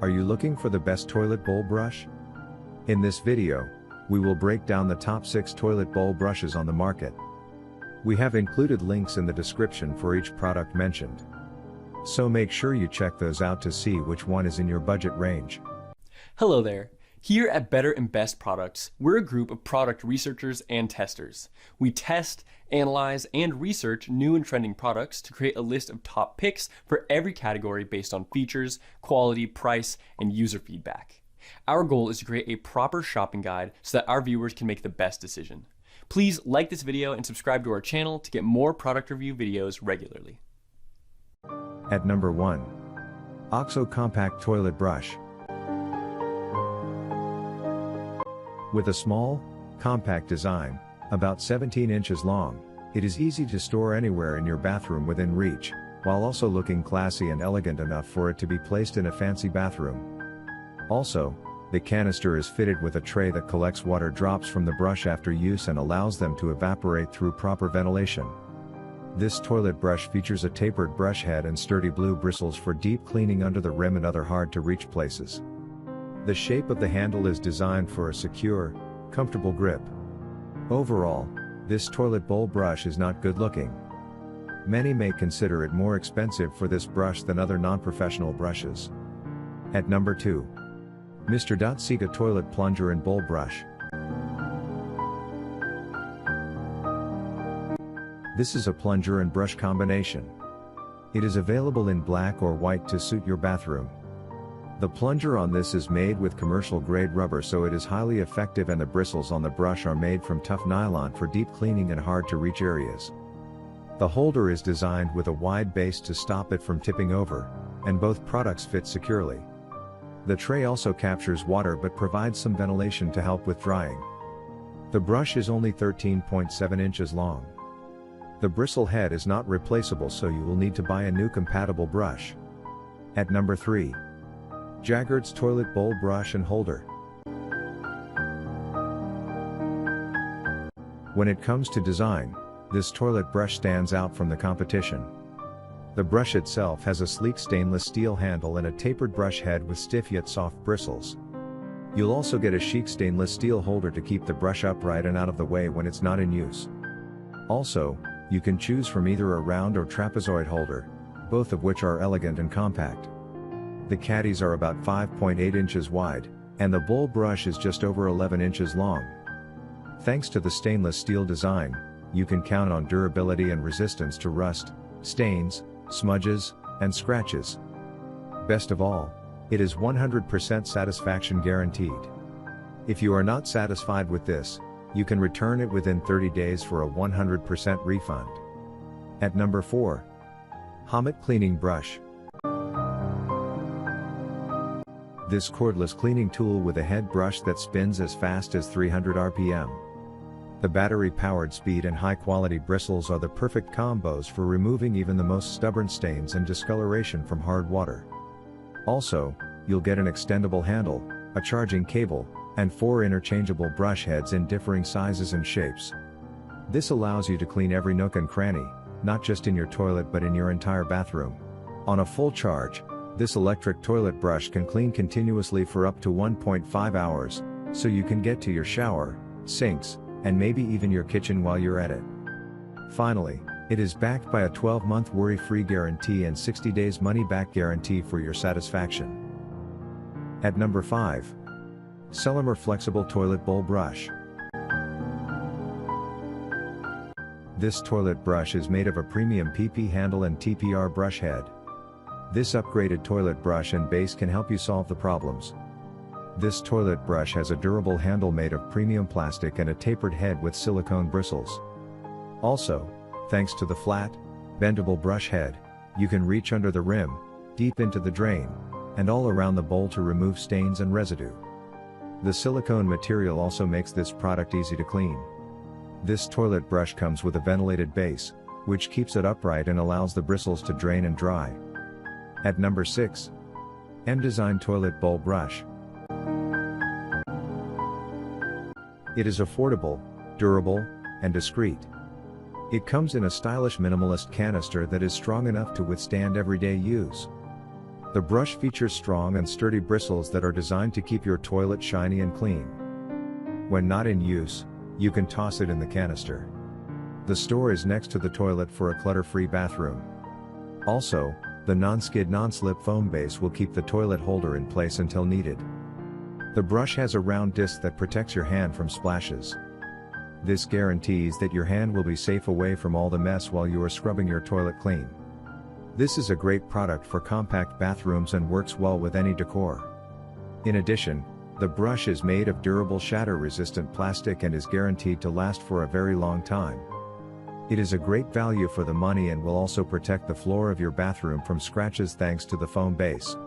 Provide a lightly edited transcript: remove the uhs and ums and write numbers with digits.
Are you looking for the best toilet bowl brush? In this video, we will break down the top 6 toilet bowl brushes on the market. We have included links in the description for each product mentioned. So make sure you check those out to see which one is in your budget range. Hello there. Here at Better and Best Products, we're a group of product researchers and testers. We test, analyze, and research new and trending products to create a list of top picks for every category based on features, quality, price, and user feedback. Our goal is to create a proper shopping guide so that our viewers can make the best decision. Please like this video and subscribe to our channel to get more product review videos regularly. At number 1. OXO Compact Toilet Brush. With a small, compact design, about 17 inches long, it is easy to store anywhere in your bathroom within reach, while also looking classy and elegant enough for it to be placed in a fancy bathroom. Also, the canister is fitted with a tray that collects water drops from the brush after use and allows them to evaporate through proper ventilation. This toilet brush features a tapered brush head and sturdy blue bristles for deep cleaning under the rim and other hard-to-reach places. The shape of the handle is designed for a secure, comfortable grip. Overall, this toilet bowl brush is not good looking. Many may consider it more expensive for this brush than other non-professional brushes. At number 2. MR.SIGA Toilet Plunger and Bowl Brush. This is a plunger and brush combination. It is available in black or white to suit your bathroom. The plunger on this is made with commercial-grade rubber, so it is highly effective, and the bristles on the brush are made from tough nylon for deep cleaning and hard-to-reach areas. The holder is designed with a wide base to stop it from tipping over, and both products fit securely. The tray also captures water but provides some ventilation to help with drying. The brush is only 13.7 inches long. The bristle head is not replaceable, so you will need to buy a new compatible brush. At number 3. JAGURDS Toilet Bowl Brush and Holder. When it comes to design, this toilet brush stands out from the competition. The brush itself has a sleek stainless steel handle and a tapered brush head with stiff yet soft bristles. You'll also get a chic stainless steel holder to keep the brush upright and out of the way when it's not in use. Also, you can choose from either a round or trapezoid holder, both of which are elegant and compact. The caddies are about 5.8 inches wide, and the bowl brush is just over 11 inches long. Thanks to the stainless steel design, you can count on durability and resistance to rust, stains, smudges, and scratches. Best of all, it is 100% satisfaction guaranteed. If you are not satisfied with this, you can return it within 30 days for a 100% refund. At number 4. HOMITT Cleaning Brush. This cordless cleaning tool with a head brush that spins as fast as 300 RPM. The battery-powered speed and high-quality bristles are the perfect combos for removing even the most stubborn stains and discoloration from hard water. Also, you'll get an extendable handle, a charging cable, and 4 interchangeable brush heads in differing sizes and shapes. This allows you to clean every nook and cranny, not just in your toilet but in your entire bathroom. On a full charge, this electric toilet brush can clean continuously for up to 1.5 hours, so you can get to your shower, sinks, and maybe even your kitchen while you're at it. Finally, it is backed by a 12-month worry-free guarantee and 60 days money-back guarantee for your satisfaction. At number 5. SELLEMER Flexible Toilet Bowl Brush. This toilet brush is made of a premium PP handle and TPR brush head. This upgraded toilet brush and base can help you solve the problems. This toilet brush has a durable handle made of premium plastic and a tapered head with silicone bristles. Also, thanks to the flat, bendable brush head, you can reach under the rim, deep into the drain, and all around the bowl to remove stains and residue. The silicone material also makes this product easy to clean. This toilet brush comes with a ventilated base, which keeps it upright and allows the bristles to drain and dry. At number 6. MDESIGN Toilet Bowl Brush. It is affordable, durable, and discreet. It comes in a stylish minimalist canister that is strong enough to withstand everyday use. The brush features strong and sturdy bristles that are designed to keep your toilet shiny and clean. When not in use, you can toss it in the canister. The store is next to the toilet for a clutter-free bathroom. Also, the non-skid non-slip foam base will keep the toilet holder in place until needed. The brush has a round disc that protects your hand from splashes. This guarantees that your hand will be safe away from all the mess while you are scrubbing your toilet clean. This is a great product for compact bathrooms and works well with any decor. In addition, the brush is made of durable shatter-resistant plastic and is guaranteed to last for a very long time. It is a great value for the money and will also protect the floor of your bathroom from scratches thanks to the foam base.